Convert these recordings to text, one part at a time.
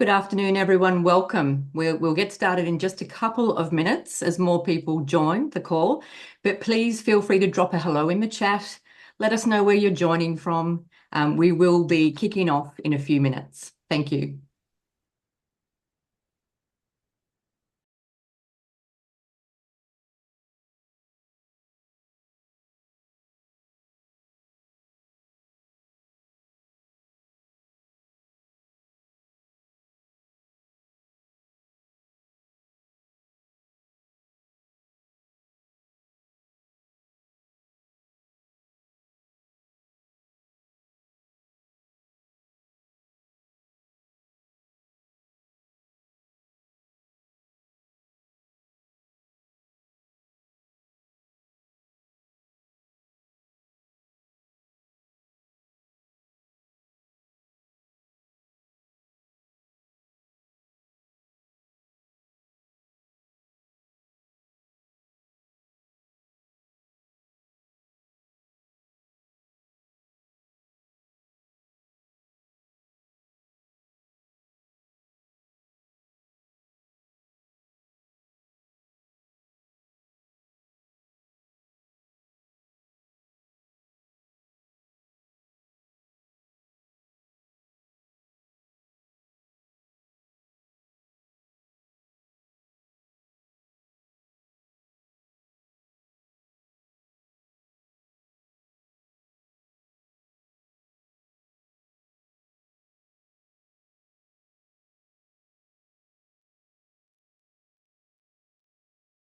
Good afternoon, everyone. Welcome. We'll get started in just a couple of minutes as more people join the call. But please feel free to drop a hello in the chat. Let us know where you're joining from. We will be kicking off in a few minutes. Thank you.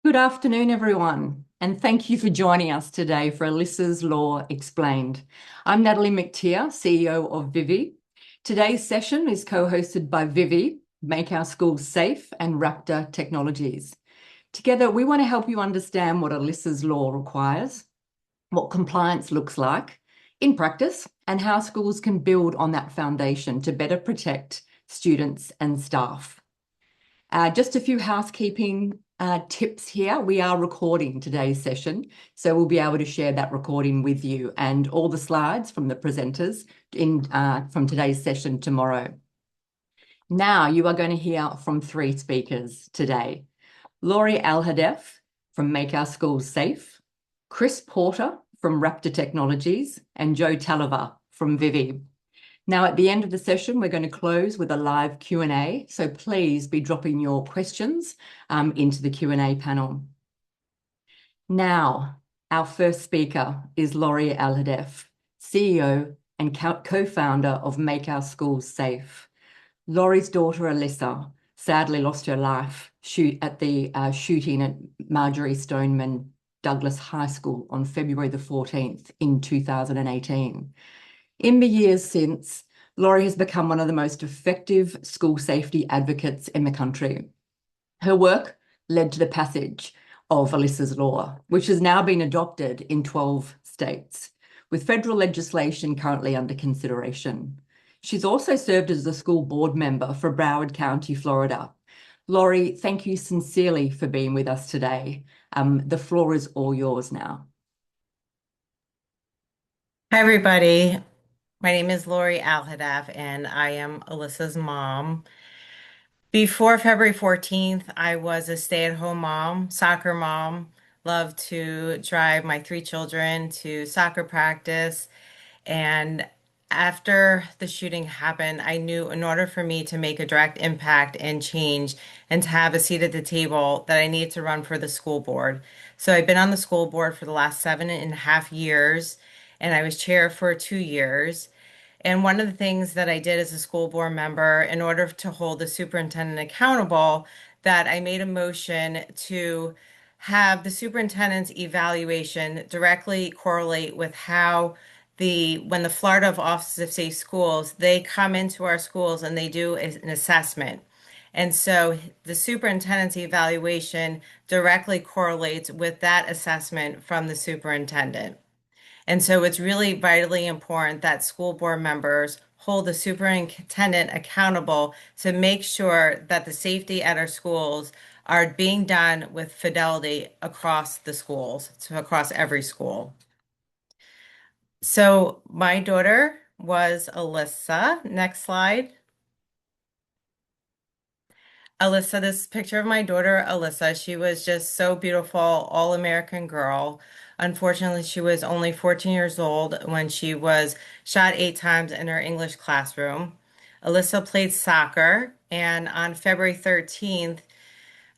Good afternoon, everyone, and thank you for joining us today for Alyssa's Law Explained. I'm Natalie McTeer, CEO of Vivi. Today's session is co-hosted by Vivi, Make Our Schools Safe, and Raptor Technologies. Together, we want to help you understand what Alyssa's Law requires, what compliance looks like in practice, and how schools can build on that foundation to better protect students and staff. Just a few housekeeping tips here. We are recording today's session, so we'll be able to share that recording with you and all the slides from the presenters from today's session tomorrow. Now you are going to hear from three speakers today. Laurie Alhadeff from Make Our Schools Safe, Chris Porter from Raptor Technologies, and Joe Taliver from Vivi. Now, at the end of the session, we're going to close with a live Q&A, so please be dropping your questions into the Q&A panel. Now, our first speaker is Laurie Alhadeff, CEO and co-founder of Make Our Schools Safe. Laurie's daughter, Alyssa, sadly lost her life at the shooting at Marjorie Stoneman Douglas High School on February the 14th in 2018. In the years since, Laurie has become one of the most effective school safety advocates in the country. Her work led to the passage of Alyssa's Law, which has now been adopted in 12 states, with federal legislation currently under consideration. She's also served as the school board member for Broward County, Florida. Laurie, thank you sincerely for being with us today. The floor is all yours now. Hi, everybody. My name is Laurie Alhadeff, and I am Alyssa's mom. Before February 14th, I was a stay-at-home mom, soccer mom, loved to drive my three children to soccer practice. And after the shooting happened, I knew in order for me to make a direct impact and change and to have a seat at the table that I needed to run for the school board. So I've been on the school board for the last 7.5 years, and I was chair for 2 years. And one of the things that I did as a school board member, in order to hold the superintendent accountable, that I made a motion to have the superintendent's evaluation directly correlate with how when the Florida Office of Safe Schools, they come into our schools and they do an assessment. And so the superintendent's evaluation directly correlates with that assessment from the superintendent. And so it's really vitally important that school board members hold the superintendent accountable to make sure that the safety at our schools are being done with fidelity across the schools, so across every school. So my daughter was Alyssa. Next slide. Alyssa, this picture of my daughter, Alyssa, she was just so beautiful, all-American girl. Unfortunately, she was only 14 years old when she was shot 8 times in her English classroom. Alyssa played soccer, and on February 13th,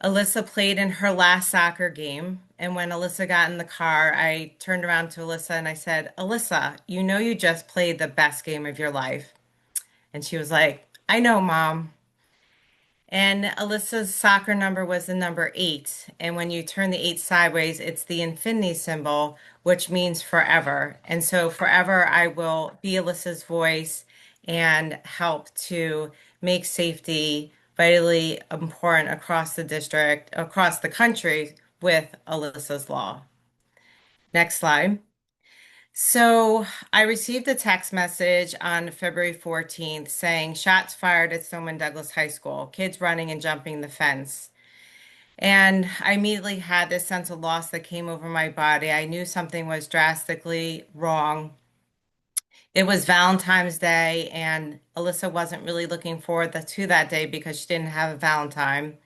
Alyssa played in her last soccer game. And when Alyssa got in the car, I turned around to Alyssa and I said, Alyssa, you know you just played the best game of your life. And she was like, I know, Mom. And Alyssa's soccer number was the number 8. And when you turn the 8 sideways, it's the infinity symbol, which means forever. And so forever, I will be Alyssa's voice and help to make safety vitally important across the district, across the country with Alyssa's Law. Next slide. So I received a text message on February 14th saying shots fired at Stoneman Douglas High School, kids running and jumping the fence. And I immediately had this sense of loss that came over my body. I knew something was drastically wrong. It was Valentine's Day, and Alyssa wasn't really looking forward to that day because she didn't have a Valentine.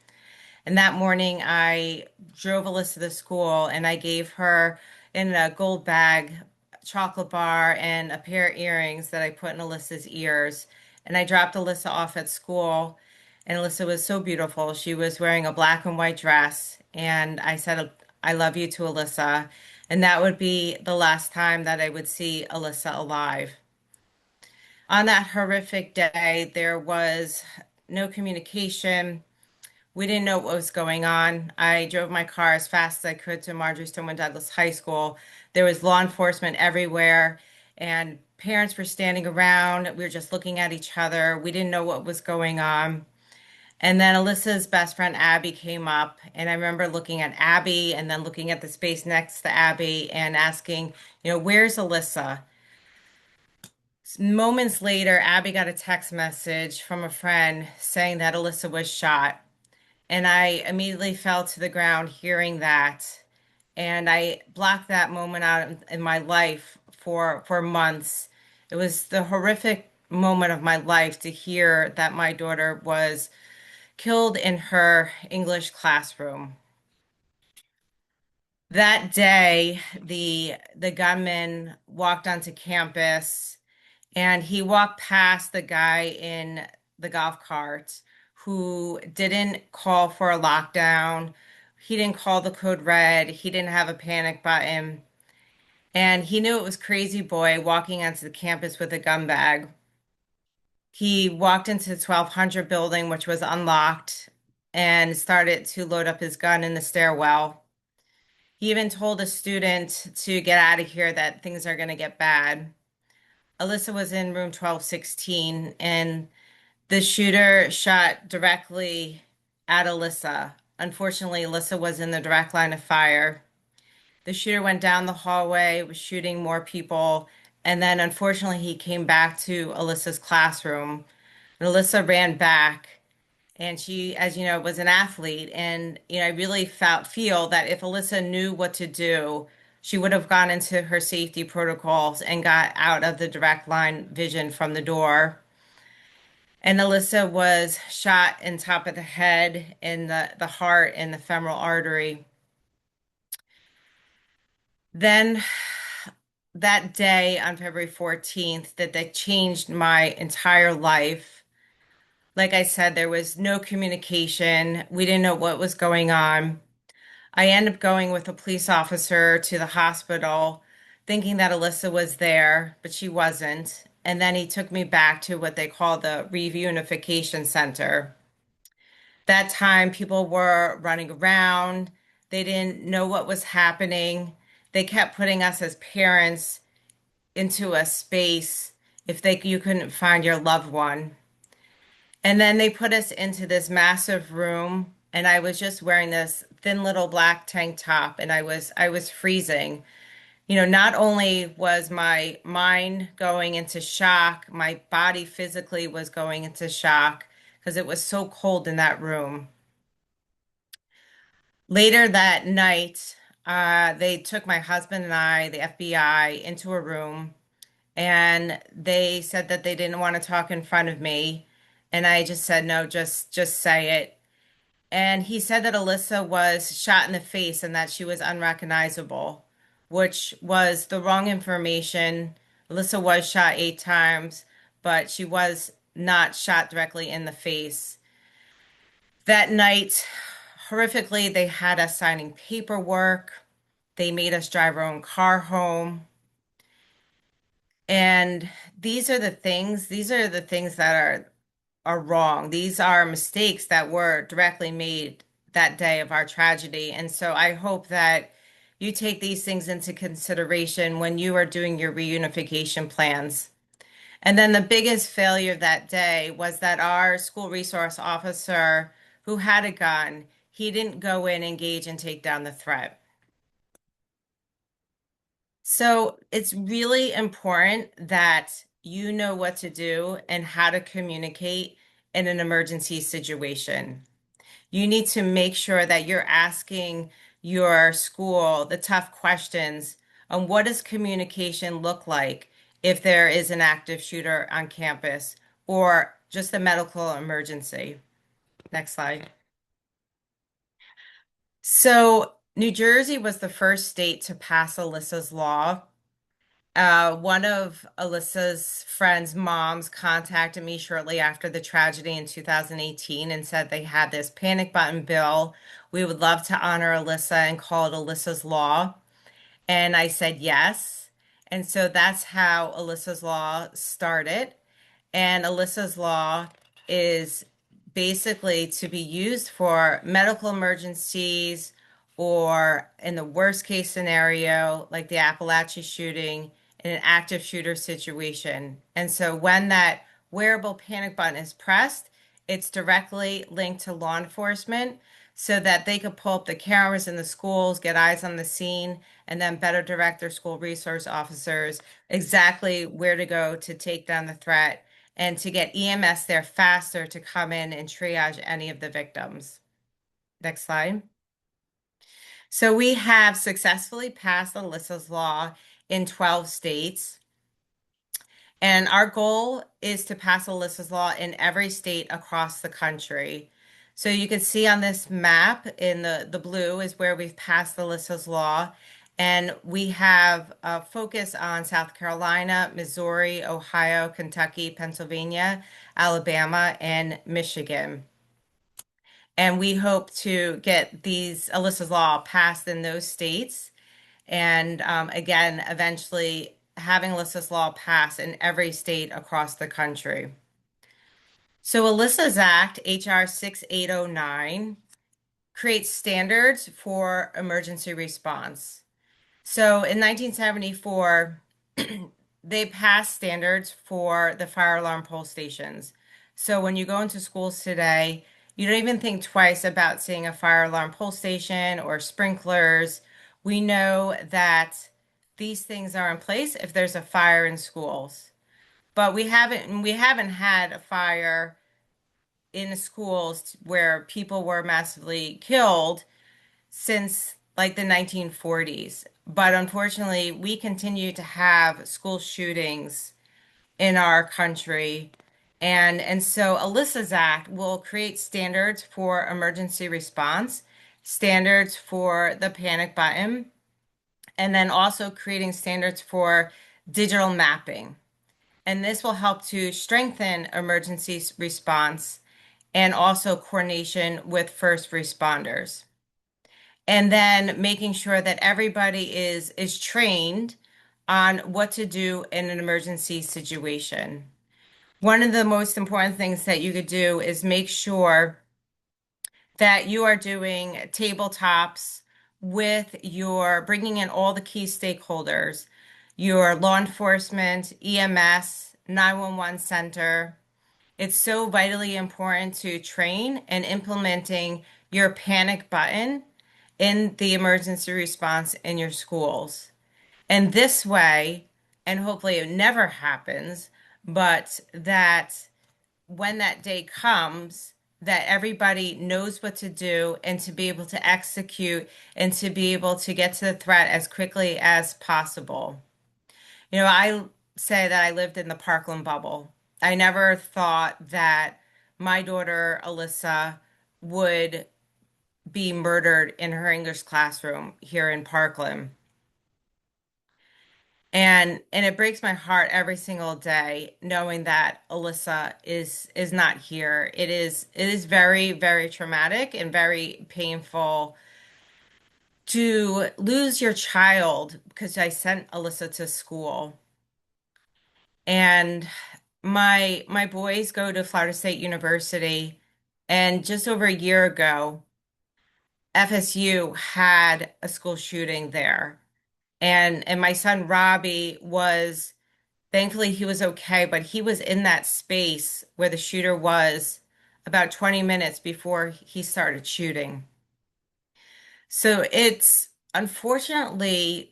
And that morning, I drove Alyssa to school and I gave her in a gold bag chocolate bar and a pair of earrings that I put in Alyssa's ears. And I dropped Alyssa off at school. And Alyssa was so beautiful. She was wearing a black and white dress. And I said, I love you to Alyssa. And that would be the last time that I would see Alyssa alive. On that horrific day, there was no communication. We didn't know what was going on. I drove my car as fast as I could to Marjorie Stoneman Douglas High School. There was law enforcement everywhere, and parents were standing around. We were just looking at each other. We didn't know what was going on. And then Alyssa's best friend Abby came up, and I remember looking at Abby and then looking at the space next to Abby and asking, where's Alyssa? Moments later, Abby got a text message from a friend saying that Alyssa was shot. And I immediately fell to the ground hearing that. And I blocked that moment out in my life for months. It was the horrific moment of my life to hear that my daughter was killed in her English classroom. That day, the gunman walked onto campus and he walked past the guy in the golf cart who didn't call for a lockdown. He didn't call the code red. He didn't have a panic button. And he knew it was Crazy Boy walking onto the campus with a gun bag. He walked into the 1200 building, which was unlocked, and started to load up his gun in the stairwell. He even told a student to get out of here, that things are going to get bad. Alyssa was in room 1216, and the shooter shot directly at Alyssa. Unfortunately, Alyssa was in the direct line of fire. The shooter went down the hallway, was shooting more people, and then unfortunately, he came back to Alyssa's classroom. And Alyssa ran back, and she, as you know, was an athlete. And I really feel that if Alyssa knew what to do, she would have gone into her safety protocols and got out of the direct line vision from the door. And Alyssa was shot in top of the head, in the heart, and the femoral artery. Then that day on February 14th, that changed my entire life. Like I said, there was no communication. We didn't know what was going on. I ended up going with a police officer to the hospital, thinking that Alyssa was there, but she wasn't. And then he took me back to what they call the reunification center. That time, people were running around. They didn't know what was happening. They kept putting us as parents into a space if you couldn't find your loved one. And then they put us into this massive room, and I was just wearing this thin little black tank top, and I was freezing. Not only was my mind going into shock, my body physically was going into shock because it was so cold in that room. Later that night, they took my husband and I, the FBI, into a room, and they said that they didn't want to talk in front of me. And I just said, no, just say it. And he said that Alyssa was shot in the face and that she was unrecognizable, which was the wrong information. Alyssa was shot 8 times, but she was not shot directly in the face. That night, horrifically, they had us signing paperwork. They made us drive our own car home. And these are the things that are wrong. These are mistakes that were directly made that day of our tragedy. And so I hope that you take these things into consideration when you are doing your reunification plans. And then the biggest failure that day was that our school resource officer who had a gun, he didn't go in, engage, and take down the threat. So it's really important that you know what to do and how to communicate in an emergency situation. You need to make sure that you're asking your school the tough questions on what does communication look like if there is an active shooter on campus or just a medical emergency. Next slide. So, New Jersey was the first state to pass Alyssa's law. One of Alyssa's friends' moms contacted me shortly after the tragedy in 2018 and said they had this panic button bill. We would love to honor Alyssa and call it Alyssa's Law. And I said yes. And so that's how Alyssa's Law started. And Alyssa's Law is basically to be used for medical emergencies or in the worst case scenario, like the Appalachia shooting, in an active shooter situation. And so when that wearable panic button is pressed, it's directly linked to law enforcement so that they could pull up the cameras in the schools, get eyes on the scene, and then better direct their school resource officers exactly where to go to take down the threat and to get EMS there faster to come in and triage any of the victims. Next slide. So we have successfully passed Alyssa's Law in 12 states. And our goal is to pass Alyssa's Law in every state across the country. So you can see on this map in the blue is where we've passed Alyssa's Law. And we have a focus on South Carolina, Missouri, Ohio, Kentucky, Pennsylvania, Alabama, and Michigan. And we hope to get these Alyssa's Law passed in those states. And again, eventually having Alyssa's Law pass in every state across the country. So Alyssa's Act, HR 6809, creates standards for emergency response. So in 1974, they passed standards for the fire alarm pole stations. So when you go into schools today, you don't even think twice about seeing a fire alarm pole station or sprinklers. We know that these things are in place if there's a fire in schools. But we haven't had a fire in schools where people were massively killed since like the 1940s. But unfortunately, we continue to have school shootings in our country. And so Alyssa's Act will create standards for emergency response, standards for the panic button, and then also creating standards for digital mapping. And this will help to strengthen emergency response and also coordination with first responders. And then making sure that everybody is trained on what to do in an emergency situation. One of the most important things that you could do is make sure that you are doing tabletops with your bringing in all the key stakeholders, your law enforcement, EMS, 911 center. It's so vitally important to train and implementing your panic button in the emergency response in your schools. And this way, and hopefully it never happens, but that when that day comes, that everybody knows what to do and to be able to execute and to be able to get to the threat as quickly as possible. I say that I lived in the Parkland bubble. I never thought that my daughter, Alyssa, would be murdered in her English classroom here in Parkland. And it breaks my heart every single day knowing that Alyssa is not here. It is very, very traumatic and very painful to lose your child because I sent Alyssa to school. And my boys go to Florida State University, and just over a year ago, FSU had a school shooting there. And my son Robbie was, thankfully he was okay, but he was in that space where the shooter was about 20 minutes before he started shooting. So it's unfortunately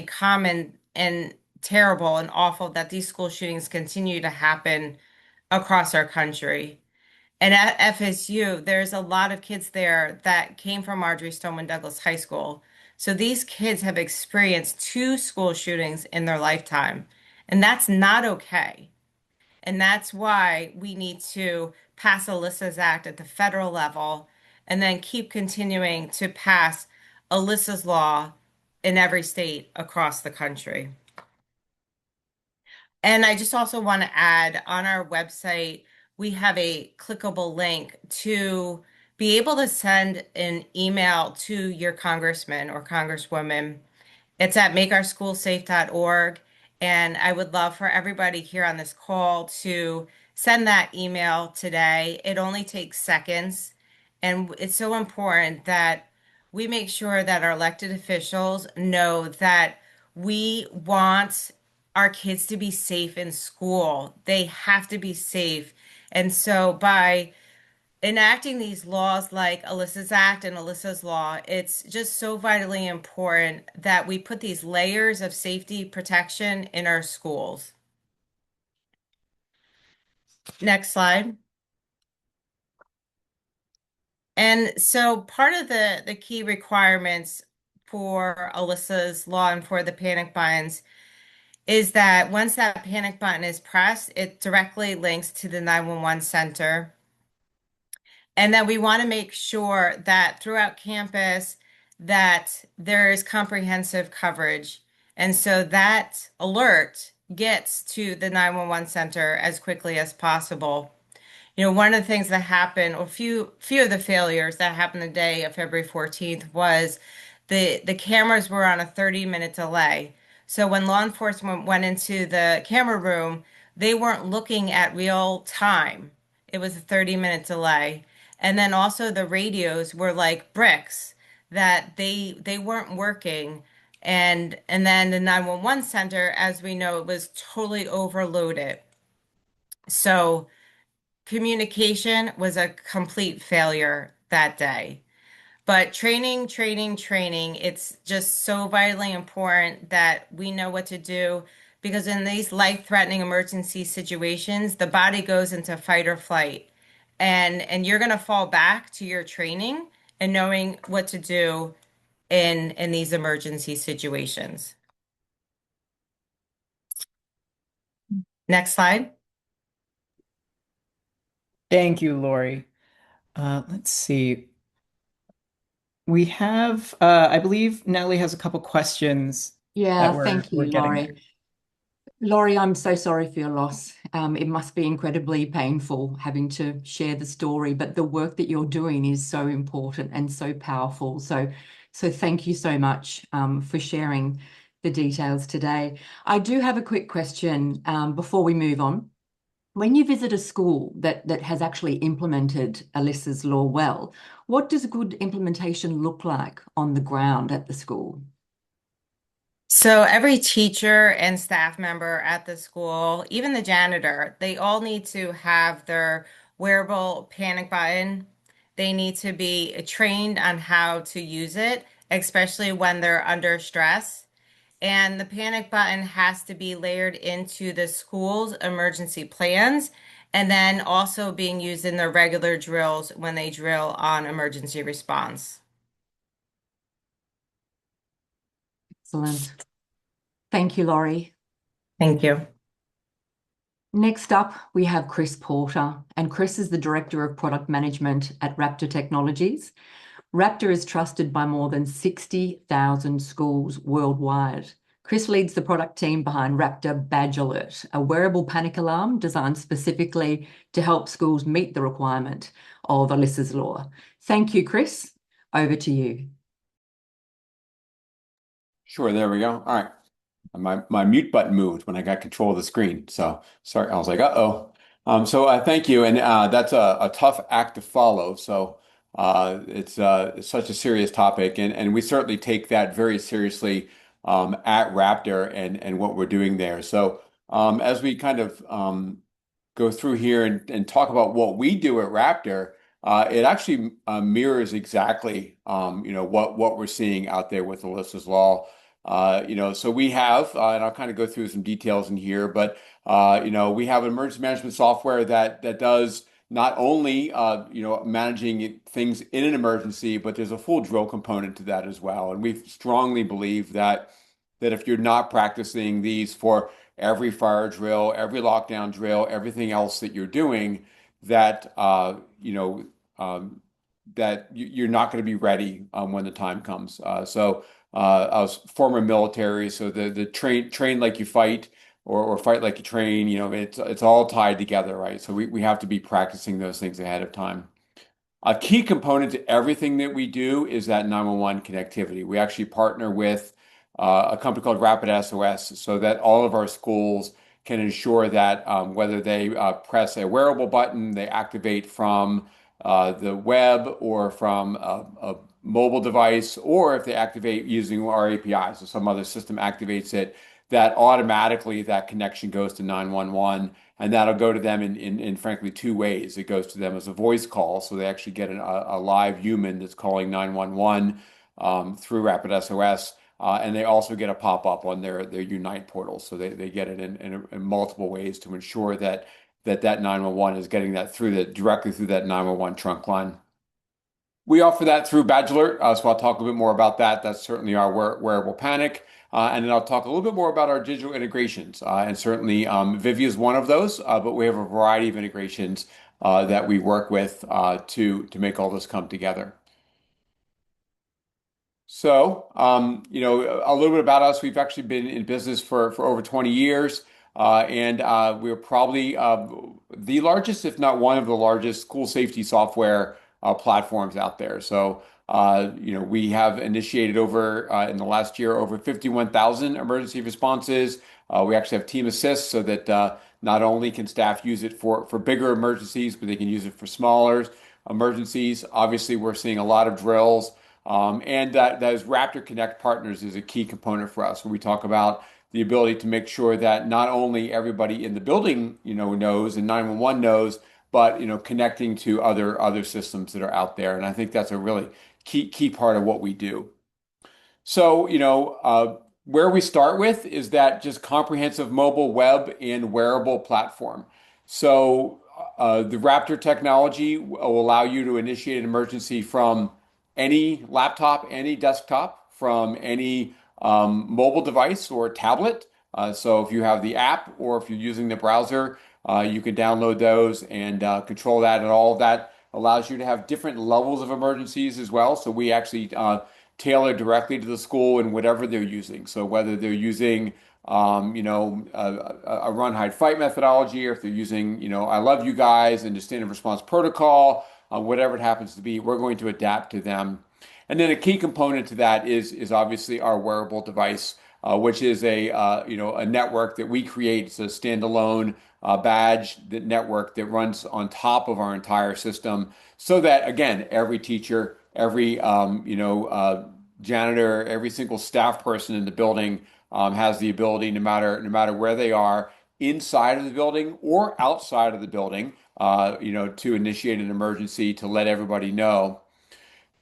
common and terrible and awful that these school shootings continue to happen across our country. And at FSU, there's a lot of kids there that came from Marjorie Stoneman Douglas High School. So these kids have experienced two school shootings in their lifetime, and that's not okay. And that's why we need to pass Alyssa's Act at the federal level and then keep continuing to pass Alyssa's Law in every state across the country. And I just also want to add on our website, we have a clickable link to be able to send an email to your congressman or congresswoman. It's at makeourschoolsafe.org. And I would love for everybody here on this call to send that email today. It only takes seconds. And it's so important that we make sure that our elected officials know that we want our kids to be safe in school. They have to be safe. And so by enacting these laws like Alyssa's Act and Alyssa's Law, it's just so vitally important that we put these layers of safety protection in our schools. Next slide. And so part of the key requirements for Alyssa's Law and for the panic buttons is that once that panic button is pressed, it directly links to the 911 center. And then we want to make sure that throughout campus that there is comprehensive coverage. And so that alert gets to the 911 center as quickly as possible. You know, one of the things that happened, or few of the failures that happened the day of February 14th was the cameras were on a 30-minute delay. So when law enforcement went into the camera room, they weren't looking at real time. It was a 30-minute delay. And then also the radios were like bricks that they weren't working. And then the 911 center, as we know, it was totally overloaded. So communication was a complete failure that day. But training, training, training, it's just so vitally important that we know what to do because in these life-threatening emergency situations, the body goes into fight or flight. And you're going to fall back to your training and knowing what to do in these emergency situations. Next slide. Thank you, Lori. Let's see. We have, I believe Natalie has a couple questions that Yeah, we're thank we're you, getting there. Laurie. Laurie, I'm so sorry for your loss. It must be incredibly painful having to share the story, but the work that you're doing is so important and so powerful. So thank you so much for sharing the details today. I do have a quick question before we move on. When you visit a school that has actually implemented Alyssa's law well, what does good implementation look like on the ground at the school? So every teacher and staff member at the school, even the janitor, they all need to have their wearable panic button. They need to be trained on how to use it, especially when they're under stress. And the panic button has to be layered into the school's emergency plans and then also being used in their regular drills when they drill on emergency response. Excellent. Thank you, Laurie. Thank you. Next up, we have Chris Porter, and Chris is the Director of Product Management at Raptor Technologies. Raptor is trusted by more than 60,000 schools worldwide. Chris leads the product team behind Raptor Badge Alert, a wearable panic alarm designed specifically to help schools meet the requirement of Alyssa's Law. Thank you, Chris. Over to you. Sure, there we go. All right. My mute button moved when I got control of the screen. So sorry, I was like, uh-oh. Thank you. And that's a tough act to follow. It's such a serious topic. And we certainly take that very seriously at Raptor and what we're doing there. As we kind of go through here and talk about what we do at Raptor, it actually mirrors exactly what we're seeing out there with Alyssa's Law. So we have, and I'll kind of go through some details in here, but we have emergency management software that does not only managing things in an emergency, but there's a full drill component to that as well. And we strongly believe that if you're not practicing these for every fire drill, every lockdown drill, everything else that you're doing, that you're not going to be ready when the time comes. I was former military, so the train like you fight or fight like you train, it's all tied together, right? So we have to be practicing those things ahead of time. A key component to everything that we do is that 911 connectivity. We actually partner with a company called Rapid SOS so that all of our schools can ensure that whether they press a wearable button, they activate from the web or from a mobile device, or if they activate using our API, so some other system activates it, that automatically that connection goes to 911, and that'll go to them in frankly two ways. It goes to them as a voice call, so they actually get a live human that's calling 911 through Rapid SOS, and they also get a pop-up on their Unite portal, so they get it in multiple ways to ensure that 911 is getting that directly through that 911 trunk line. We offer that through Badge Alert, so I'll talk a bit more about that. That's certainly our wearable panic. And then I'll talk a little bit more about our digital integrations. And certainly Vivi is one of those, but we have a variety of integrations that we work with to make all this come together. A little bit about us. We've actually been in business for over 20 years. And we're probably the largest, if not one of the largest, school safety software platforms out there. We have initiated in the last year over 51,000 emergency responses. We actually have team assist so that not only can staff use it for bigger emergencies, but they can use it for smaller emergencies. Obviously, we're seeing a lot of drills. And those Raptor Connect partners is a key component for us when we talk about the ability to make sure that not only everybody in the building, knows and 911 knows, but connecting to other systems that are out there. And I think that's a really key part of what we do. Where we start with is that just comprehensive mobile web and wearable platform. The Raptor technology will allow you to initiate an emergency from any laptop, any desktop, from any mobile device or tablet. So if you have the app or if you're using the browser, you can download those and control that. And all of that allows you to have different levels of emergencies as well. So we actually tailor directly to the school and whatever they're using. So whether they're using a run, hide, fight methodology, or if they're using, I love you guys and the standard response protocol, whatever it happens to be, we're going to adapt to them. And then a key component to that is obviously our wearable device, which is a network that we create. It's a standalone badge network that runs on top of our entire system, so that again, every teacher, every janitor, every single staff person in the building has the ability, no matter where they are, inside of the building or outside of the building, to initiate an emergency, to let everybody know.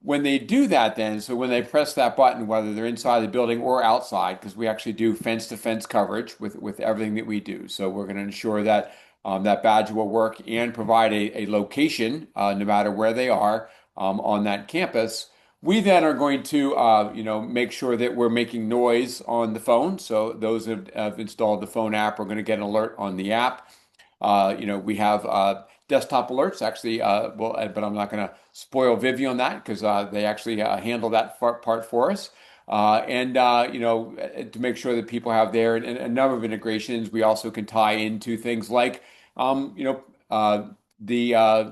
When they do that, so when they press that button, whether they're inside the building or outside, because we actually do fence-to-fence coverage with everything that we do. So we're going to ensure that that badge will work and provide a location, no matter where they are on that campus. We then are going to, make sure that we're making noise on the phone. So those that have installed the phone app are going to get an alert on the app. We have desktop alerts actually. But I'm not going to spoil Vivi on that because they actually handle that part for us. To make sure that people have there and a number of integrations, we also can tie into things like, the uh,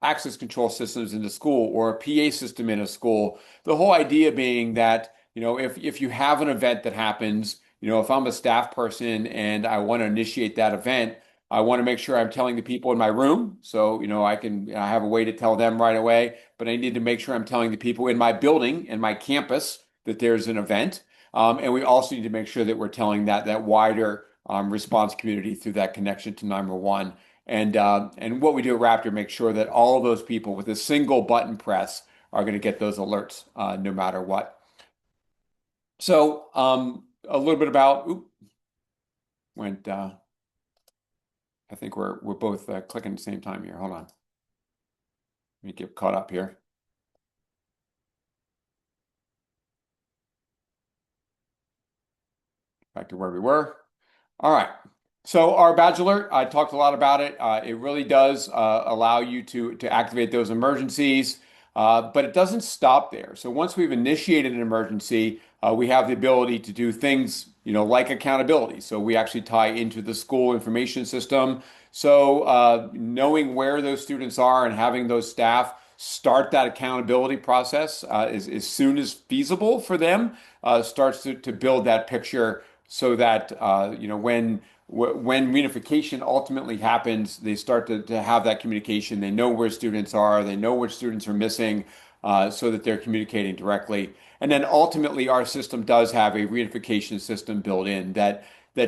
access control systems in the school or a PA system in a school. The whole idea being that, if you have an event that happens, if I'm a staff person and I want to initiate that event, I want to make sure I'm telling the people in my room. So, I have a way to tell them right away, but I need to make sure I'm telling the people in my building, in my campus, that there's an event. And we also need to make sure that we're telling that wider response community through that connection to 911. And what we do at Raptor makes sure that all of those people with a single button press are going to get those alerts no matter what. So a little bit about, went, I think we're both clicking at the same time here. Hold on. Let me get caught up here. Back to where we were. All right. So our badge alert, I talked a lot about it. It really does allow you to activate those emergencies, but it doesn't stop there. So once we've initiated an emergency, we have the ability to do things, like accountability. So we actually tie into the school information system. So knowing where those students are and having those staff start that accountability process as soon as feasible for them starts to build that picture so that when reunification ultimately happens, they start to have that communication. They know where students are, they know which students are missing, so that they're communicating directly. And then ultimately, our system does have a reunification system built in that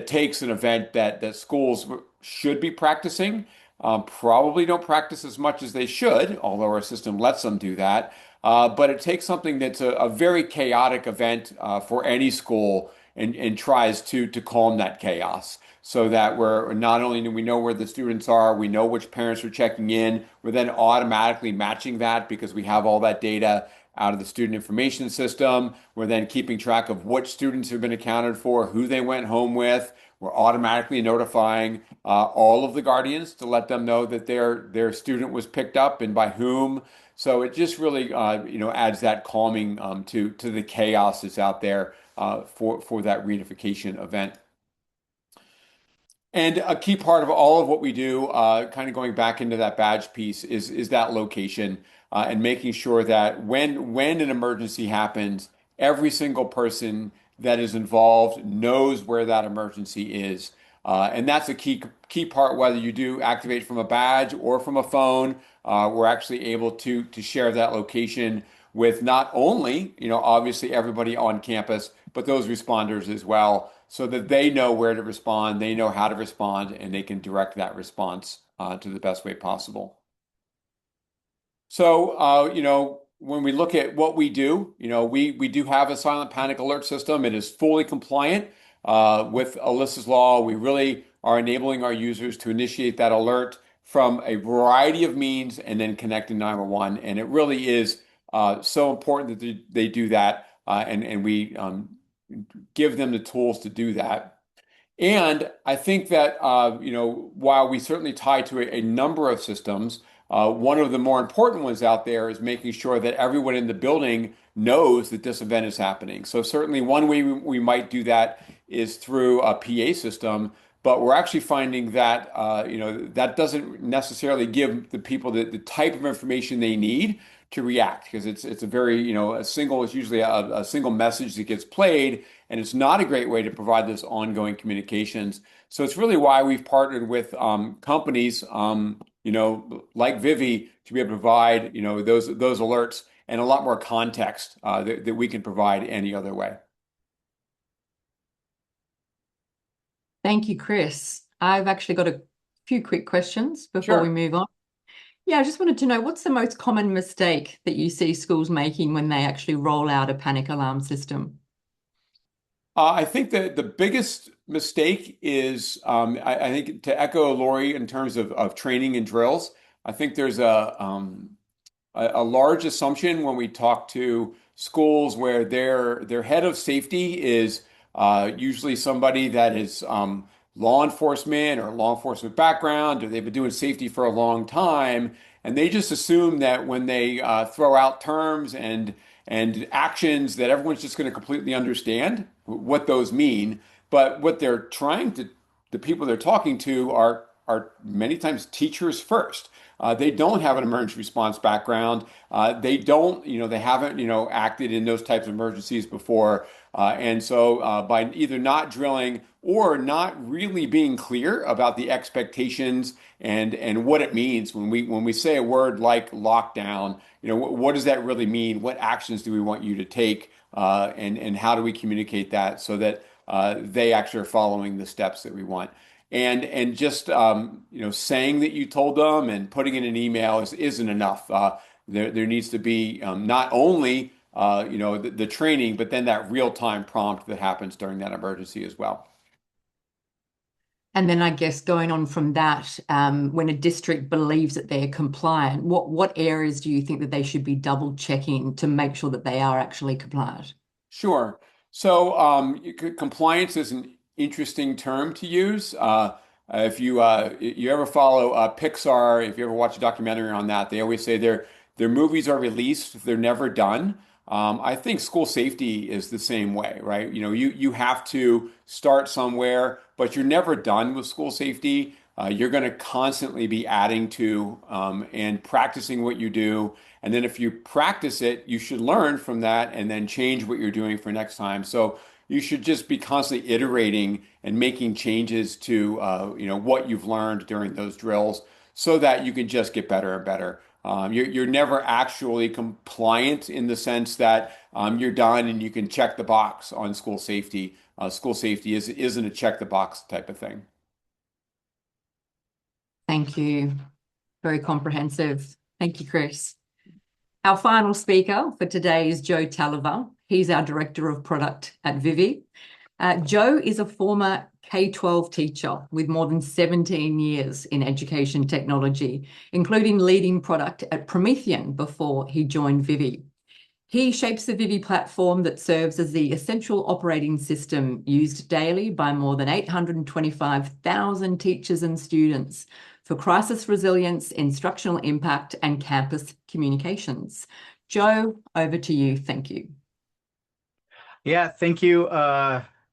takes an event that schools should be practicing. Probably don't practice as much as they should, although our system lets them do that. But it takes something that's a very chaotic event for any school and tries to calm that chaos so that we're not only do we know where the students are, we know which parents are checking in, we're then automatically matching that because we have all that data out of the student information system. We're then keeping track of which students have been accounted for, who they went home with. We're automatically notifying all of the guardians to let them know that their student was picked up and by whom. So it just really adds that calming to the chaos that's out there for that reunification event. And a key part of all of what we do, kind of going back into that badge piece, is that location and making sure that when an emergency happens, every single person that is involved knows where that emergency is. And that's a key part, whether you do activate from a badge or from a phone. We're actually able to share that location with not only, obviously everybody on campus, but those responders as well, so that they know where to respond, they know how to respond, and they can direct that response to the best way possible. So, when we look at what we do, we do have a silent panic alert system. It is fully compliant with Alyssa's law. We really are enabling our users to initiate that alert from a variety of means and then connect to 911. And it really is so important that they do that, and we give them the tools to do that. And I think that while we certainly tie to a number of systems, one of the more important ones out there is making sure that everyone in the building knows that this event is happening. So certainly one way we might do that is through a PA system, but we're actually finding that that doesn't necessarily give the people the type of information they need to react, because it's a very it's usually a single message that gets played, and it's not a great way to provide this ongoing communications. So it's really why we've partnered with companies like Vivi to be able to provide those alerts and a lot more context that we can provide any other way. Thank you, Chris. I've actually got a few quick questions before we move on. Yeah, I just wanted to know, what's the most common mistake that you see schools making when they actually roll out a panic alarm system? I think that the biggest mistake is, I think, to echo Lori in terms of training and drills. I think there's a large assumption when we talk to schools where their head of safety is usually somebody that is law enforcement or law enforcement background, or they've been doing safety for a long time, and they just assume that when they throw out terms and actions that everyone's just going to completely understand what those mean. But what they're trying to, the people they're talking to are many times teachers first. They don't have an emergency response background. They don't, they haven't, acted in those types of emergencies before. And so by either not drilling or not really being clear about the expectations and what it means when we say a word like lockdown, what does that really mean? What actions do we want you to take? And how do we communicate that so that they actually are following the steps that we want? And just saying that you told them and putting in an email isn't enough. There needs to be not only the training, but then that real-time prompt that happens during that emergency as well. And then I guess going on from that, when a district believes that they're compliant, what areas do you think that they should be double checking to make sure that they are actually compliant? Sure. So compliance is an interesting term to use. If you ever follow Pixar, if you ever watch a documentary on that, they always say their movies are released, they're never done. I think school safety is the same way, right? You have to start somewhere, but you're never done with school safety. You're going to constantly be adding to and practicing what you do. And then if you practice it, you should learn from that and then change what you're doing for next time. So you should just be constantly iterating and making changes to what you've learned during those drills so that you can just get better and better. You're never actually compliant in the sense that you're done and you can check the box on school safety. School safety isn't a check the box type of thing. Thank you. Very comprehensive. Thank you, Chris. Our final speaker for today is Joe Taliver. He's our Director of Product at Vivi. Joe is a former K-12 teacher with more than 17 years in education technology, including leading product at Promethean before he joined Vivi. He shapes the Vivi platform that serves as the essential operating system used daily by more than 825,000 teachers and students for crisis resilience, instructional impact, and campus communications. Joe, over to you. Thank you. Yeah, thank you.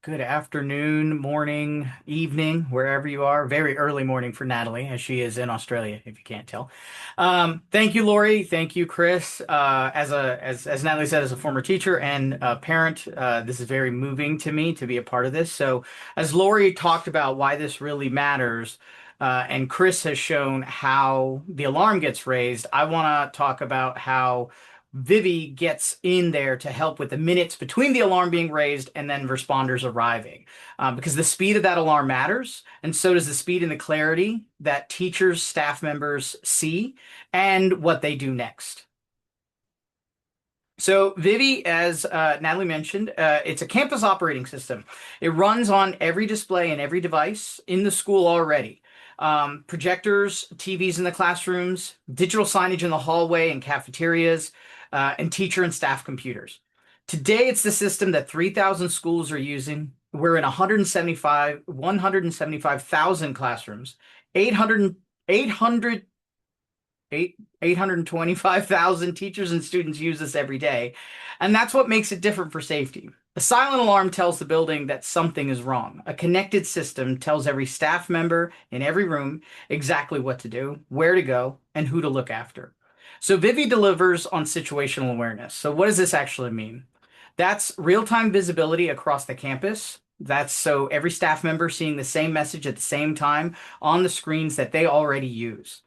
Good afternoon, morning, evening, wherever you are. Very early morning for Natalie, as she is in Australia, if you can't tell. Thank you, Lori. Thank you, Chris. As Natalie said, as a former teacher and a parent, this is very moving to me to be a part of this. So, as Lori talked about why this really matters, and Chris has shown how the alarm gets raised, I want to talk about how Vivi gets in there to help with the minutes between the alarm being raised and then responders arriving. Because the speed of that alarm matters, and so does the speed and the clarity that teachers, staff members see and what they do next. So Vivi, as Natalie mentioned, it's a campus operating system. It runs on every display and every device in the school already. Projectors, TVs in the classrooms, digital signage in the hallway and cafeterias, and teacher and staff computers. Today, it's the system that 3,000 schools are using. We're in 175,000 classrooms, 825,000 teachers and students use this every day. And that's what makes it different for safety. A silent alarm tells the building that something is wrong. A connected system tells every staff member in every room exactly what to do, where to go, and who to look after. So Vivi delivers on situational awareness. So what does this actually mean? That's real-time visibility across the campus. That's so every staff member seeing the same message at the same time on the screens that they already use.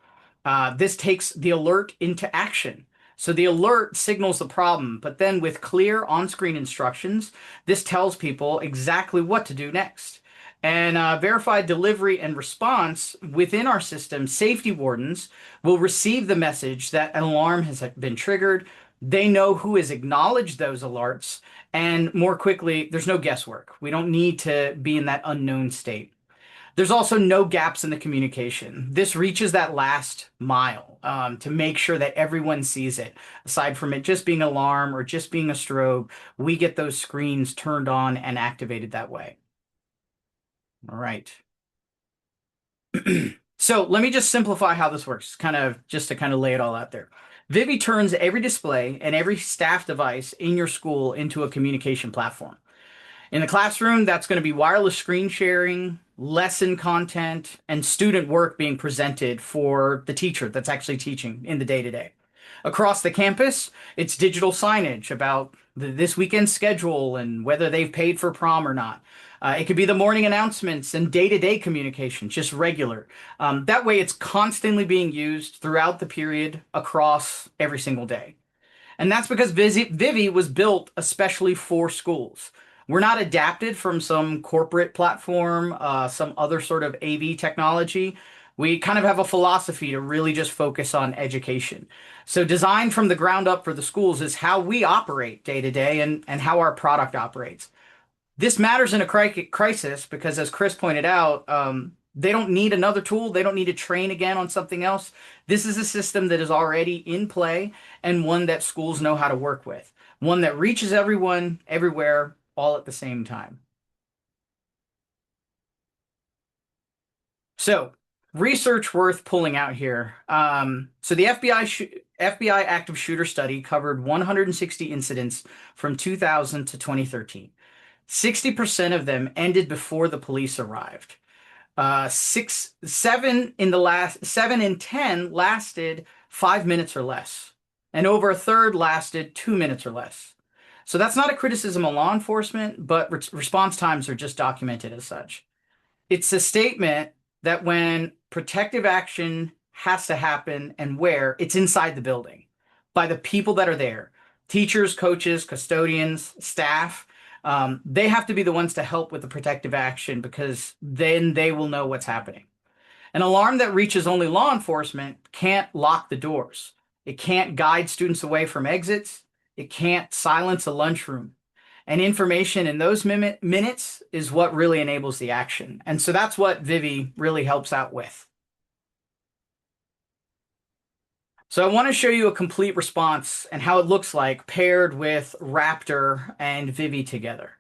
This takes the alert into action. So the alert signals the problem, but then with clear on-screen instructions, this tells people exactly what to do next. And verified delivery and response within our system, safety wardens will receive the message that an alarm has been triggered. They know who has acknowledged those alerts, and more quickly, there's no guesswork. We don't need to be in that unknown state. There's also no gaps in the communication. This reaches that last mile to make sure that everyone sees it. Aside from it just being an alarm or just being a strobe, we get those screens turned on and activated that way. All right. So let me just simplify how this works, just to kind of lay it all out there. Vivi turns every display and every staff device in your school into a communication platform. In the classroom, that's going to be wireless screen sharing, lesson content, and student work being presented for the teacher that's actually teaching in the day-to-day. Across the campus, it's digital signage about this weekend's schedule and whether they've paid for prom or not. It could be the morning announcements and day-to-day communication, just regular. That way, it's constantly being used throughout the period across every single day. And that's because Vivi was built especially for schools. We're not adapted from some corporate platform, some other sort of AV technology. We kind of have a philosophy to really just focus on education. So designed from the ground up for the schools is how we operate day to day and how our product operates. This matters in a crisis because, as Chris pointed out, they don't need another tool. They don't need to train again on something else. This is a system that is already in play and one that schools know how to work with, one that reaches everyone, everywhere, all at the same time. So, research worth pulling out here. So the FBI active shooter study covered 160 incidents from 2000 to 2013. 60% of them ended before the police arrived. 7 in 10 lasted 5 minutes or less, and over a third lasted 2 minutes or less. So that's not a criticism of law enforcement, but response times are just documented as such. It's a statement that when protective action has to happen and where, it's inside the building by the people that are there, teachers, coaches, custodians, staff. They have to be the ones to help with the protective action because then they will know what's happening. An alarm that reaches only law enforcement can't lock the doors. It can't guide students away from exits. It can't silence a lunchroom. And information in those minutes is what really enables the action. And so that's what Vivi really helps out with. So I want to show you a complete response and how it looks like paired with Raptor and Vivi together.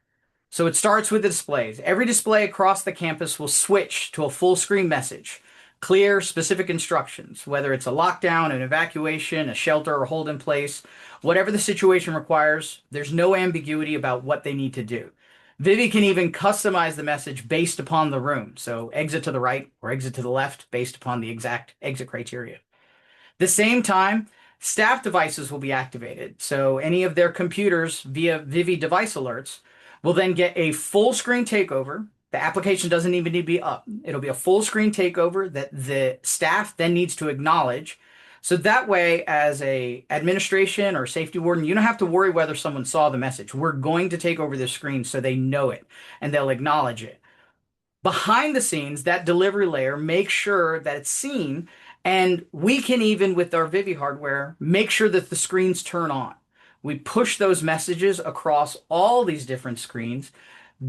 So it starts with the displays. Every display across the campus will switch to a full screen message, clear, specific instructions, whether it's a lockdown, an evacuation, a shelter, or hold in place, whatever the situation requires, there's no ambiguity about what they need to do. Vivi can even customize the message based upon the room. So exit to the right or exit to the left based upon the exact exit criteria. The same time, staff devices will be activated. So any of their computers via Vivi device alerts will then get a full screen takeover. The application doesn't even need to be up. It'll be a full screen takeover that the staff then needs to acknowledge. So that way, as a administration or safety warden, you don't have to worry whether someone saw the message. We're going to take over the screen so they know it and they'll acknowledge it. Behind the scenes, that delivery layer makes sure that it's seen, and we can even, with our Vivi hardware, make sure that the screens turn on. We push those messages across all these different screens.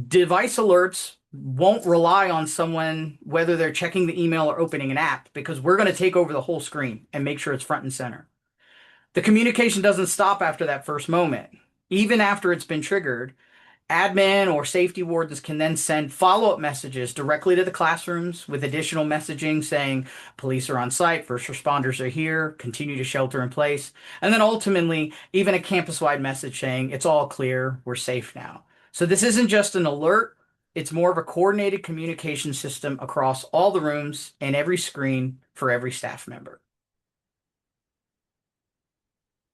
Device alerts won't rely on someone, whether they're checking the email or opening an app, because we're going to take over the whole screen and make sure it's front and center. The communication doesn't stop after that first moment. Even after it's been triggered, admin or safety wardens can then send follow-up messages directly to the classrooms with additional messaging saying police are on site, first responders are here, continue to shelter in place, and then ultimately even a campus-wide message saying it's all clear, we're safe now. So this isn't just an alert, it's more of a coordinated communication system across all the rooms and every screen for every staff member.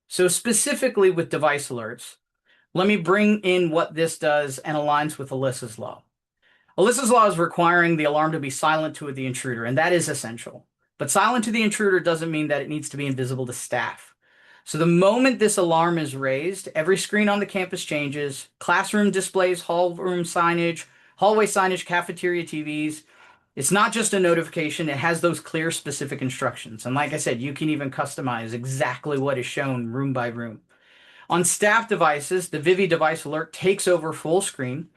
So specifically with device alerts, let me bring in what this does and aligns with Alyssa's law. Alyssa's law is requiring the alarm to be silent to the intruder, and that is essential. But silent to the intruder doesn't mean that it needs to be invisible to staff. So the moment this alarm is raised, every screen on the campus changes, classroom displays, hallway signage, cafeteria TVs. It's not just a notification, it has those clear, specific instructions. And like I said, you can even customize exactly what is shown room by room. On staff devices, the Vivi device alert takes over full screen,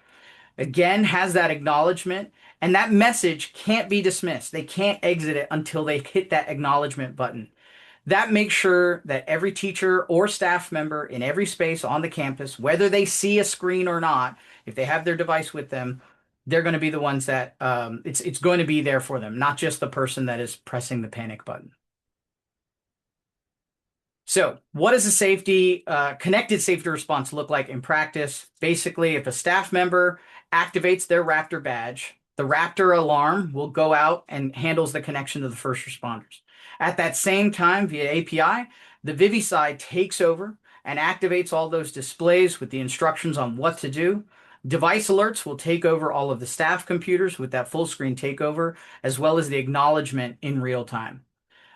again, has that acknowledgement, and that message can't be dismissed. They can't exit it until they hit that acknowledgement button. That makes sure that every teacher or staff member in every space on the campus, whether they see a screen or not, if they have their device with them, they're going to be the ones that it's going to be there for them, not just the person that is pressing the panic button. So what does a connected safety response look like in practice? Basically, if a staff member activates their Raptor badge, the Raptor alarm will go out and handles the connection to the first responders. At that same time, via API, the Vivi side takes over and activates all those displays with the instructions on what to do. Device alerts will take over all of the staff computers with that full screen takeover, as well as the acknowledgement in real time.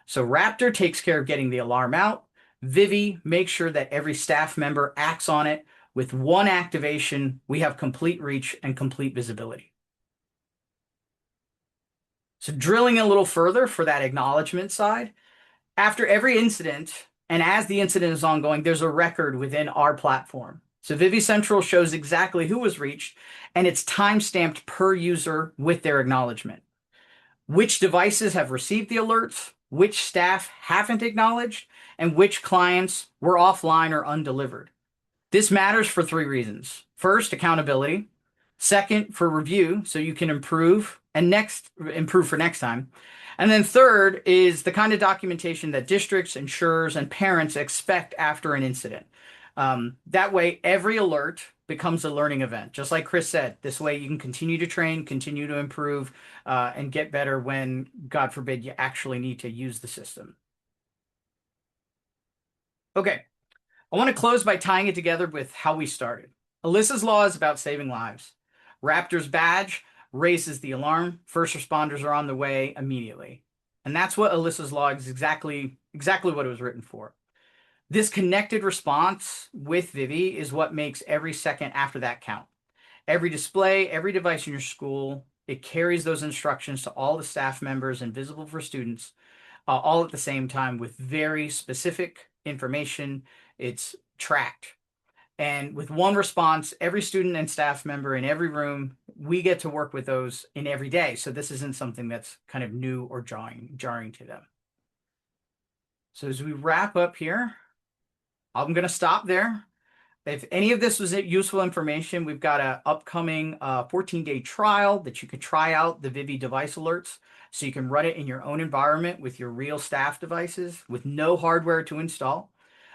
So Raptor takes care of getting the alarm out. Vivi makes sure that every staff member acts on it. With one activation, we have complete reach and complete visibility. So drilling a little further for that acknowledgement side, after every incident, and as the incident is ongoing, there's a record within our platform. So Vivi Central shows exactly who was reached, and it's time-stamped per user with their acknowledgement. Which devices have received the alerts, which staff haven't acknowledged, and which clients were offline or undelivered. This matters for 3 reasons. First, accountability. Second, for review, so you can improve for next time. And then third is the kind of documentation that districts, insurers, and parents expect after an incident. That way, every alert becomes a learning event. Just like Chris said, this way you can continue to train, continue to improve, and get better when, God forbid, you actually need to use the system. Okay, I want to close by tying it together with how we started. Alyssa's Law is about saving lives. Raptor's badge raises the alarm. First responders are on the way immediately. And that's what Alyssa's Law is exactly what it was written for. This connected response with Vivi is what makes every second after that count. Every display, every device in your school, it carries those instructions to all the staff members and visible for students, all at the same time with very specific information. It's tracked. And with one response, every student and staff member in every room, we get to work with those in every day. So this isn't something that's kind of new or jarring to them. So as we wrap up here, I'm going to stop there. If any of this was useful information, we've got an upcoming 14-day trial that you can try out the Vivi device alerts, so you can run it in your own environment with your real staff devices with no hardware to install.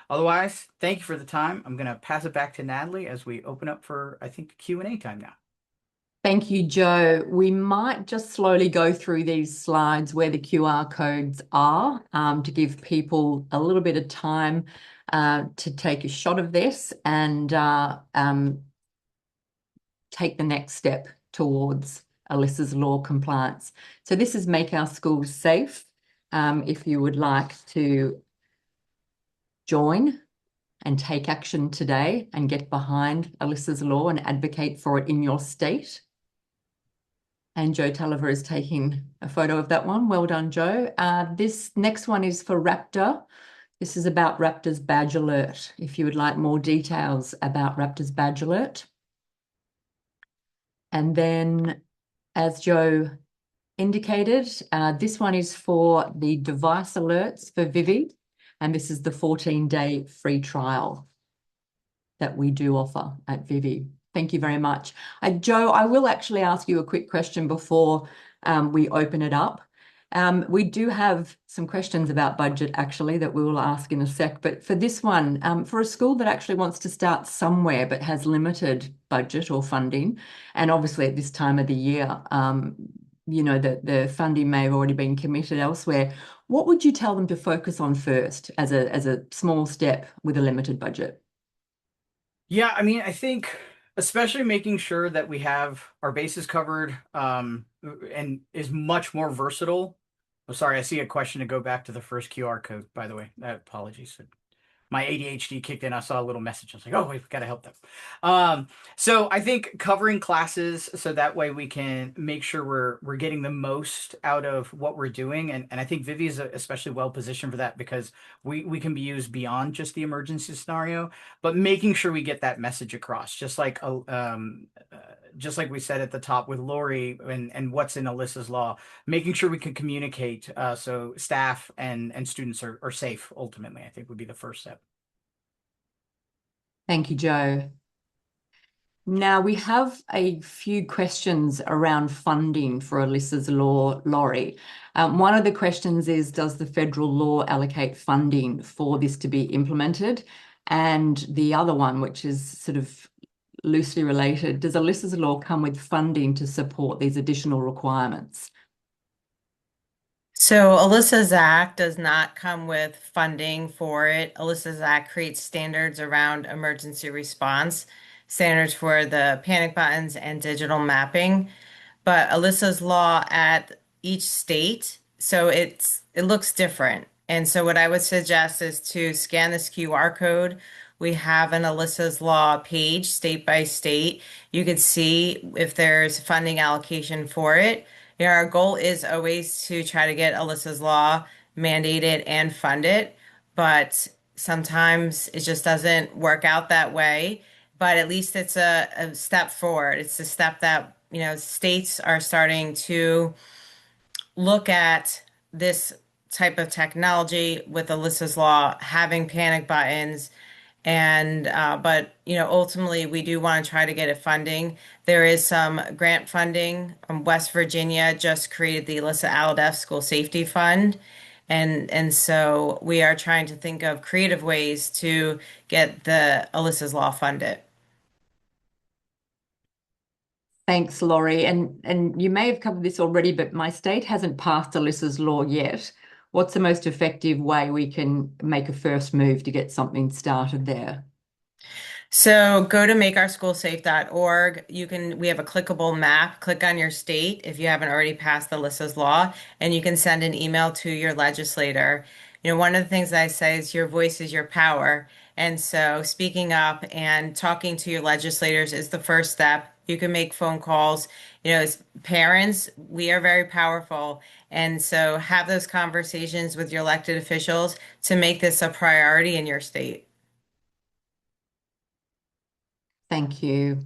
Otherwise, thank you for the time. I'm going to pass it back to Natalie as we open up for, I think, Q&A time now. Thank you, Joe. We might just slowly go through these slides where the QR codes are to give people a little bit of time to take a shot of this and take the next step towards Alyssa's Law compliance. So this is Make Our Schools Safe. If you would like to join and take action today and get behind Alyssa's Law and advocate for it in your state. And Joe Tulliver is taking a photo of that one. Well done, Joe. This next one is for Raptor. This is about Raptor's badge alert. If you would like more details about Raptor's badge alert. And then, as Joe indicated, this one is for the device alerts for Vivi. And this is the 14-day free trial that we do offer at Vivi. Thank you very much. Joe, I will actually ask you a quick question before we open it up. We do have some questions about budget, actually, that we will ask in a sec. But for this one, for a school that actually wants to start somewhere but has limited budget or funding, and obviously at this time of the year, you know, the funding may have already been committed elsewhere, what would you tell them to focus on first as a small step with a limited budget? Yeah, I mean, I think especially making sure that we have our bases covered and is much more versatile. Oh, sorry, I see a question to go back to the first QR code, by the way. Apologies. My ADHD kicked in. I saw a little message. I was like, oh, we've got to help them. So I think covering classes so that way we can make sure we're getting the most out of what we're doing. And I think Vivi is especially well positioned for that because we can be used beyond just the emergency scenario, but making sure we get that message across, just like we said at the top with Lori and what's in Alyssa's Law, making sure we can communicate so staff and students are safe ultimately, I think would be the first step. Thank you, Joe. Now, we have a few questions around funding for Alyssa's Law, Laurie. One of the questions is, does the federal law allocate funding for this to be implemented? And the other one, which is sort of loosely related, does Alyssa's Law come with funding to support these additional requirements? So Alyssa's Act does not come with funding for it. Alyssa's Act creates standards around emergency response, standards for the panic buttons and digital mapping. But Alyssa's law at each state, so it looks different. And so what I would suggest is to scan this QR code. We have an Alyssa's law page state by state. You could see if there's funding allocation for it. Yeah, our goal is always to try to get Alyssa's law mandated and funded, but sometimes it just doesn't work out that way. But at least it's a step forward. It's a step that, states are starting to look at this type of technology with Alyssa's law having panic buttons. And but ultimately we do want to try to get it funding. There is some grant funding. West Virginia just created the Alyssa Allen School Safety Fund, and so we are trying to think of creative ways to get the Alyssa's Law funded. Thanks, Laurie. And you may have covered this already, but my state hasn't passed Alyssa's Law yet. What's the most effective way we can make a first move to get something started there? So go to makeourschoolsafe.org. We have a clickable map. Click on your state if you haven't already passed Alyssa's law, and you can send an email to your legislator. One of the things I say is your voice is your power. And so speaking up and talking to your legislators is the first step. You can make phone calls. As parents, we are very powerful. And so have those conversations with your elected officials to make this a priority in your state. Thank you.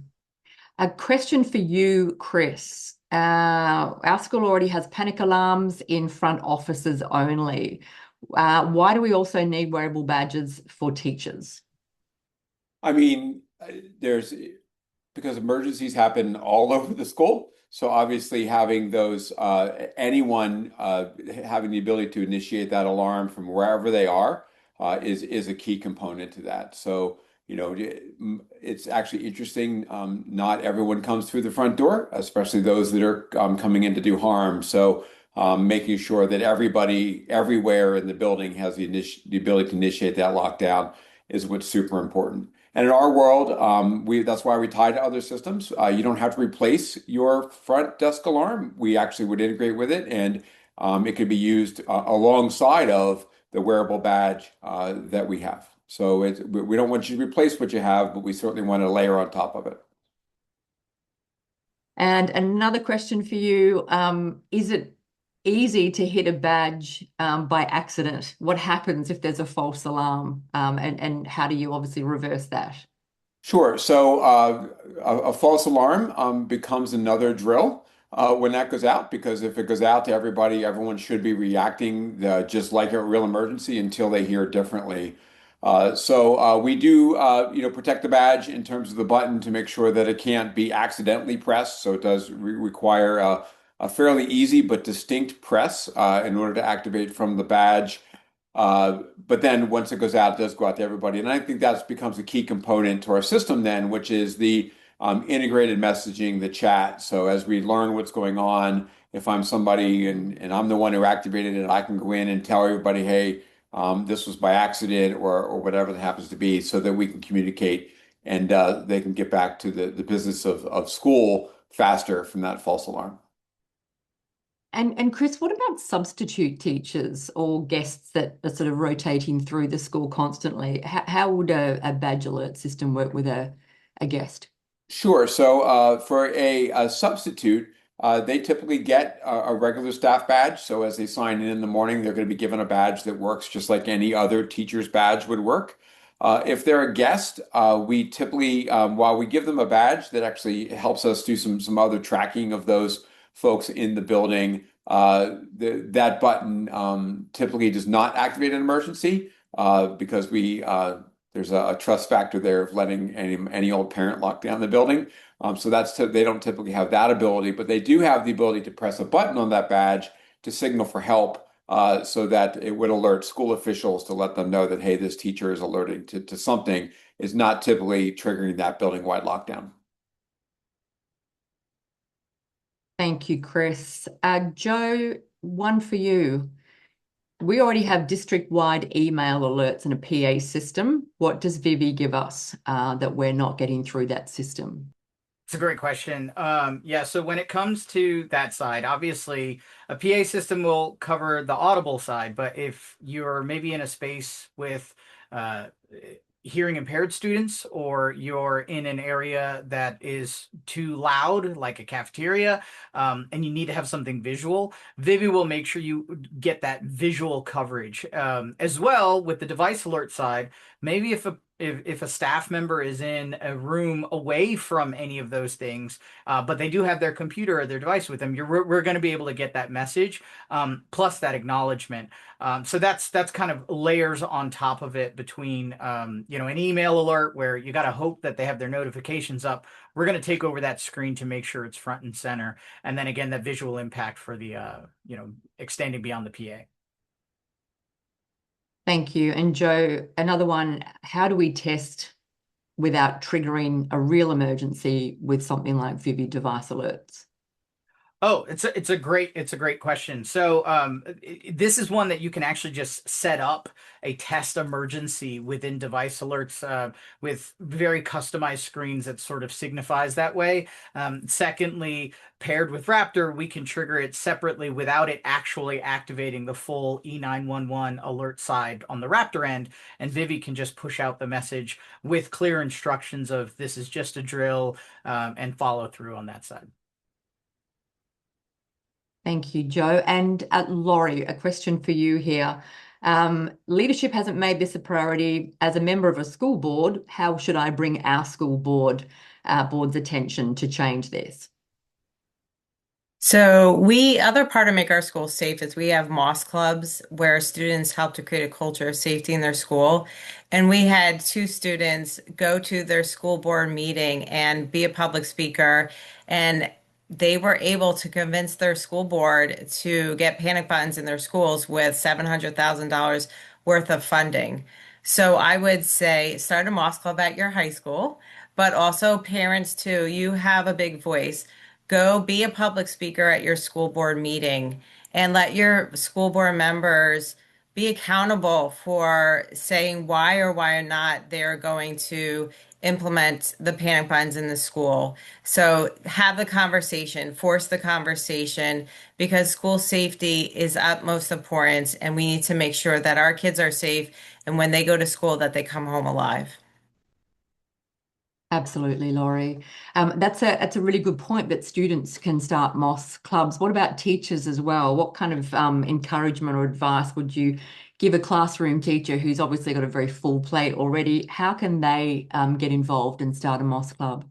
A question for you, Chris. Our school already has panic alarms in front offices only. Why do we also need wearable badges for teachers? I mean, there's because emergencies happen all over the school. So obviously having those anyone having the ability to initiate that alarm from wherever they are is a key component to that. So it's actually interesting. Not everyone comes through the front door, especially those that are coming in to do harm. So making sure that everybody everywhere in the building has the ability to initiate that lockdown is what's super important. And in our world, that's why we tie to other systems. You don't have to replace your front desk alarm. We actually would integrate with it, and it could be used alongside of the wearable badge that we have. So we don't want you to replace what you have, but we certainly want to layer on top of it. And another question for you, is it easy to hit a badge by accident? What happens if there's a false alarm? And how do you obviously reverse that? Sure. So a false alarm becomes another drill when that goes out, because if it goes out to everybody, everyone should be reacting just like a real emergency until they hear differently. So we do, protect the badge in terms of the button to make sure that it can't be accidentally pressed. So it does require a fairly easy but distinct press in order to activate from the badge. But then once it goes out, it does go out to everybody. And I think that becomes a key component to our system then, which is the integrated messaging, the chat. So as we learn what's going on, if I'm somebody and I'm the one who activated it, I can go in and tell everybody, hey, this was by accident or whatever that happens to be, so that we can communicate and they can get back to the business of school faster from that false alarm. And Chris, what about substitute teachers or guests that are sort of rotating through the school constantly? How would a badge alert system work with a guest? Sure. So for a substitute, they typically get a regular staff badge. So as they sign in the morning, they're going to be given a badge that works just like any other teacher's badge would work. If they're a guest, we typically, while we give them a badge that actually helps us do some other tracking of those folks in the building, that button typically does not activate an emergency because we there's a trust factor there of letting any old parent lock down the building. So they don't typically have that ability, but they do have the ability to press a button on that badge to signal for help, so that it would alert school officials to let them know that, hey, this teacher is alerting to something, is not typically triggering that building-wide lockdown. Thank you, Chris. Joe, one for you. We already have district-wide email alerts and a PA system. What does Vivi give us that we're not getting through that system? It's a great question. Yeah, so when it comes to that side, obviously a PA system will cover the audible side, but if you're maybe in a space with uh, hearing impaired students, or you're in an area that is too loud, like a cafeteria, and you need to have something visual, Vivi will make sure you get that visual coverage. As well, with the device alert side, maybe if a staff member is in a room away from any of those things, but they do have their computer or their device with them, we're going to be able to get that message, plus that acknowledgement. So that's kind of layers on top of it between an email alert where you got to hope that they have their notifications up. We're going to take over that screen to make sure it's front and center, and then again that visual impact for the extending beyond the PA. Thank you. And Joe, another one, how do we test without triggering a real emergency with something like Vivi device alerts? Oh, it's a great question. So this is one that you can actually just set up a test emergency within device alerts, with very customized screens that sort of signifies that way. Secondly, paired with Raptor, we can trigger it separately without it actually activating the full E911 alert side on the Raptor end, and Vivi can just push out the message with clear instructions of this is just a drill, and follow through on that side. Thank you, Joe. And Laurie, a question for you here. Leadership hasn't made this a priority. As a member of a school board, how should I bring our school board's attention to change this? So other part of Make Our Schools Safe is we have MOS clubs where students help to create a culture of safety in their school. And we had two students go to their school board meeting and be a public speaker. And they were able to convince their school board to get panic buttons in their schools with $700,000 worth of funding. So I would say start a MOS club at your high school, but also parents too. You have a big voice. Go be a public speaker at your school board meeting and let your school board members be accountable for saying why or why not they're going to implement the panic buttons in the school. So have the conversation, force the conversation, because school safety is utmost importance, and we need to make sure that our kids are safe and when they go to school that they come home alive. Absolutely, Laurie. That's a really good point that students can start MOS clubs. What about teachers as well? What kind of encouragement or advice would you give a classroom teacher who's obviously got a very full plate already? How can they get involved and start a MOS club?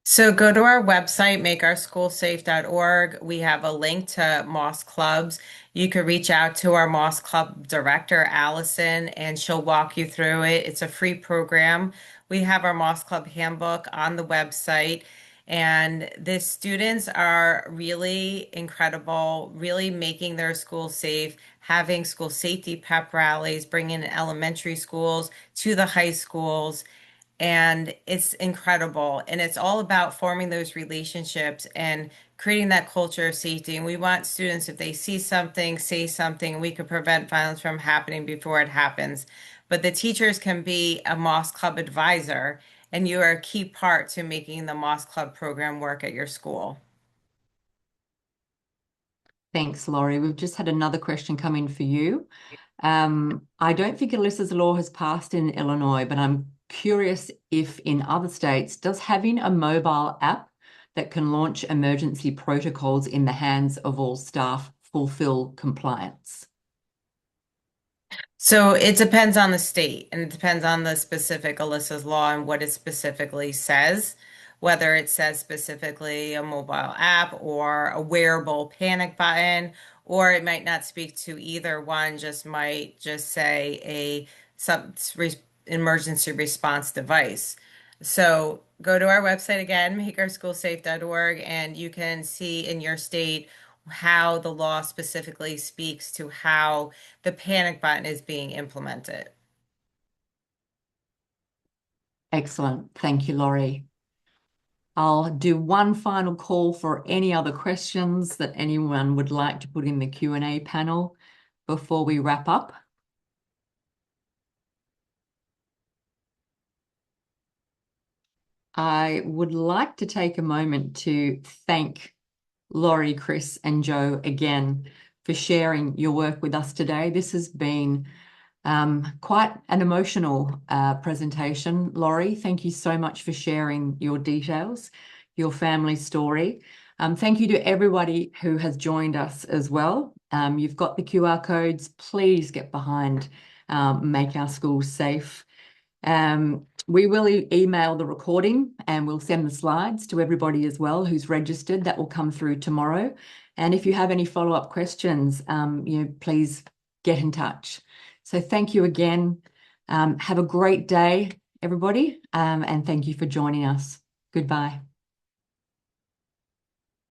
So go to our website, makeourschoolsafe.org. We have a link to MOS clubs. You could reach out to our MOS club director, Allison, and she'll walk you through it. It's a free program. We have our MOS club handbook on the website. And the students are really incredible, really making their school safe, having school safety pep rallies, bringing in elementary schools to the high schools. And it's incredible. And it's all about forming those relationships and creating that culture of safety. And we want students, if they see something, say something, we could prevent violence from happening before it happens. But the teachers can be a MOS Club advisor, and you are a key part to making the MOS Club program work at your school. Thanks, Laurie. We've just had another question come in for you. I don't think Alyssa's law has passed in Illinois, but I'm curious if in other states, does having a mobile app that can launch emergency protocols in the hands of all staff fulfill compliance? So it depends on the state, and it depends on the specific Alyssa's law and what it specifically says, whether it says specifically a mobile app or a wearable panic button, or it might not speak to either one, just might just say a emergency response device. So go to our website again, makeourschoolsafe.org, and you can see in your state how the law specifically speaks to how the panic button is being implemented. Excellent. Thank you, Laurie. I'll do one final call for any other questions that anyone would like to put in the Q&A panel before we wrap up. I would like to take a moment to thank Laurie, Chris, and Joe again for sharing your work with us today. This has been quite an emotional presentation. Laurie, thank you so much for sharing your details, your family story. Thank you to everybody who has joined us as well. You've got the QR codes. Please get behind Make Our Schools Safe. We will email the recording and we'll send the slides to everybody as well who's registered. That will come through tomorrow. And if you have any follow-up questions, please get in touch. So thank you again. Have a great day, everybody, and thank you for joining us. Goodbye.